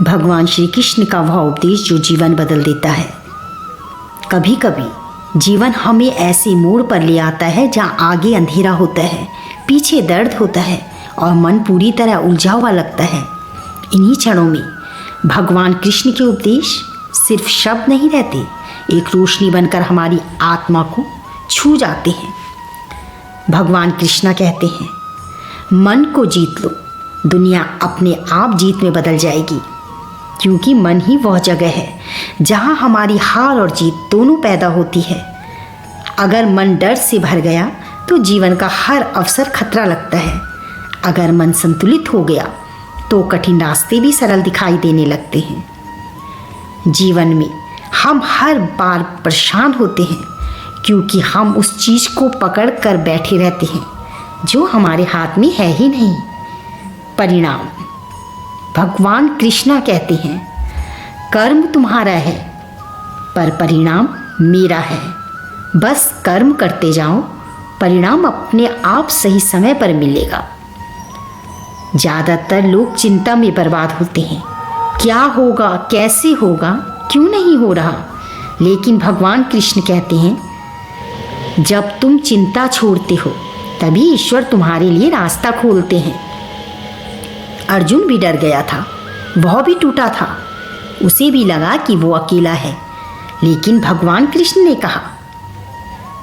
भगवान श्री कृष्ण का वह उपदेश जो जीवन बदल देता है। कभी कभी जीवन हमें ऐसे मोड़ पर ले आता है जहाँ आगे अंधेरा होता है, पीछे दर्द होता है और मन पूरी तरह उलझा हुआ लगता है। इन्हीं क्षणों में भगवान कृष्ण के उपदेश सिर्फ शब्द नहीं रहते, एक रोशनी बनकर हमारी आत्मा को छू जाते हैं। भगवान कृष्ण कहते हैं, मन को जीत लो, दुनिया अपने आप जीत में बदल जाएगी। क्योंकि मन ही वह जगह है जहाँ हमारी हार और जीत दोनों पैदा होती है। अगर मन डर से भर गया तो जीवन का हर अवसर खतरा लगता है। अगर मन संतुलित हो गया तो कठिन रास्ते भी सरल दिखाई देने लगते हैं। जीवन में हम हर बार परेशान होते हैं क्योंकि हम उस चीज़ को पकड़ कर बैठे रहते हैं जो हमारे हाथ में है ही नहीं। परिणाम। भगवान कृष्णा कहते हैं, कर्म तुम्हारा है पर परिणाम मेरा है। बस कर्म करते जाओ, परिणाम अपने आप सही समय पर मिलेगा। ज़्यादातर लोग चिंता में बर्बाद होते हैं, क्या होगा, कैसे होगा, क्यों नहीं हो रहा। लेकिन भगवान कृष्ण कहते हैं, जब तुम चिंता छोड़ते हो तभी ईश्वर तुम्हारे लिए रास्ता खोलते हैं। अर्जुन भी डर गया था, वह भी टूटा था, उसे भी लगा कि वो अकेला है। लेकिन भगवान कृष्ण ने कहा,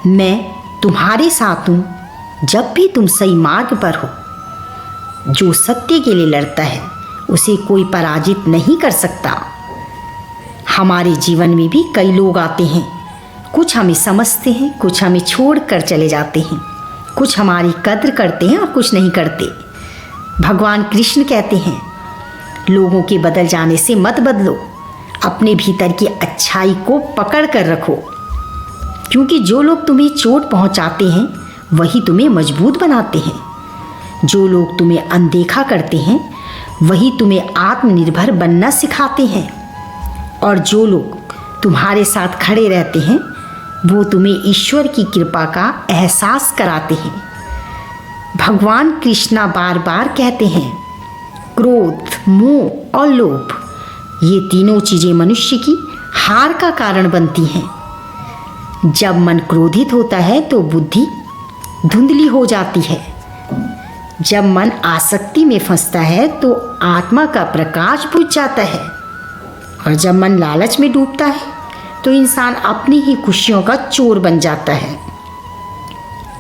मैं तुम्हारे साथ हूँ जब भी तुम सही मार्ग पर हो। जो सत्य के लिए लड़ता है उसे कोई पराजित नहीं कर सकता। हमारे जीवन में भी कई लोग आते हैं, कुछ हमें समझते हैं, कुछ हमें छोड़ कर चले जाते हैं, कुछ हमारी कद्र करते हैं और कुछ नहीं करते। भगवान कृष्ण कहते हैं, लोगों के बदल जाने से मत बदलो, अपने भीतर की अच्छाई को पकड़ कर रखो। क्योंकि जो लोग तुम्हें चोट पहुंचाते हैं वही तुम्हें मजबूत बनाते हैं। जो लोग तुम्हें अनदेखा करते हैं वही तुम्हें आत्मनिर्भर बनना सिखाते हैं। और जो लोग तुम्हारे साथ खड़े रहते हैं वो तुम्हें ईश्वर की कृपा का एहसास कराते हैं। भगवान कृष्णा बार बार कहते हैं, क्रोध, मोह और लोभ, ये तीनों चीज़ें मनुष्य की हार का कारण बनती हैं। जब मन क्रोधित होता है तो बुद्धि धुंधली हो जाती है। जब मन आसक्ति में फंसता है तो आत्मा का प्रकाश बुझ जाता है। और जब मन लालच में डूबता है तो इंसान अपनी ही खुशियों का चोर बन जाता है।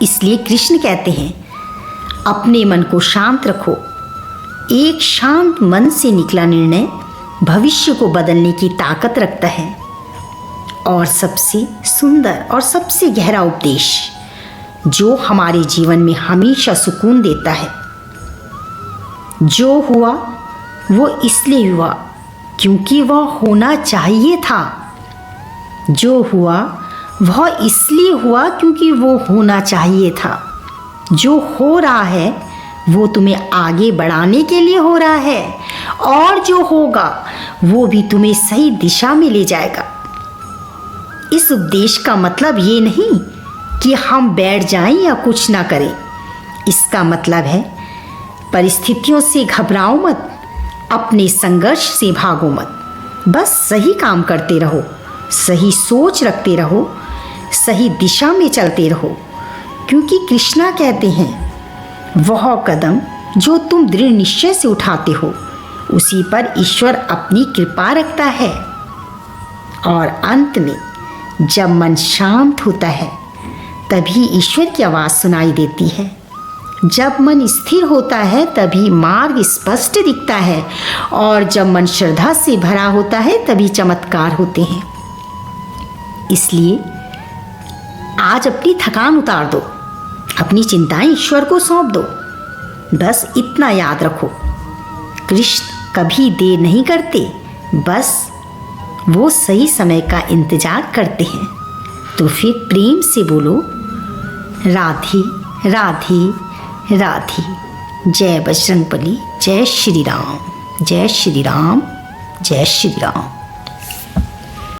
इसलिए कृष्ण कहते हैं, अपने मन को शांत रखो। एक शांत मन से निकला निर्णय भविष्य को बदलने की ताकत रखता है। और सबसे सुंदर और सबसे गहरा उपदेश जो हमारे जीवन में हमेशा सुकून देता है, जो हुआ वो इसलिए हुआ क्योंकि वह होना चाहिए था। जो हुआ वह इसलिए हुआ क्योंकि वो होना चाहिए था। जो हो रहा है वो तुम्हें आगे बढ़ाने के लिए हो रहा है, और जो होगा वो भी तुम्हें सही दिशा में ले जाएगा। इस उपदेश का मतलब ये नहीं कि हम बैठ जाएं या कुछ ना करें। इसका मतलब है, परिस्थितियों से घबराओ मत, अपने संघर्ष से भागो मत। बस सही काम करते रहो, सही सोच रखते रहो, सही दिशा में चलते रहो। क्योंकि कृष्णा कहते हैं, वह कदम जो तुम दृढ़ निश्चय से उठाते हो उसी पर ईश्वर अपनी कृपा रखता है। और अंत में जब मन शांत होता है तभी ईश्वर की आवाज़ सुनाई देती है। जब मन स्थिर होता है तभी मार्ग स्पष्ट दिखता है। और जब मन श्रद्धा से भरा होता है तभी चमत्कार होते हैं। इसलिए आज अपनी थकान उतार दो, अपनी चिंताएं ईश्वर को सौंप दो। बस इतना याद रखो, कृष्ण कभी देर नहीं करते, बस वो सही समय का इंतजार करते हैं। तो फिर प्रेम से बोलो, राधे राधे राधे। जय बजरंगबली, जय श्री राम, जय श्री राम, जय श्री राम।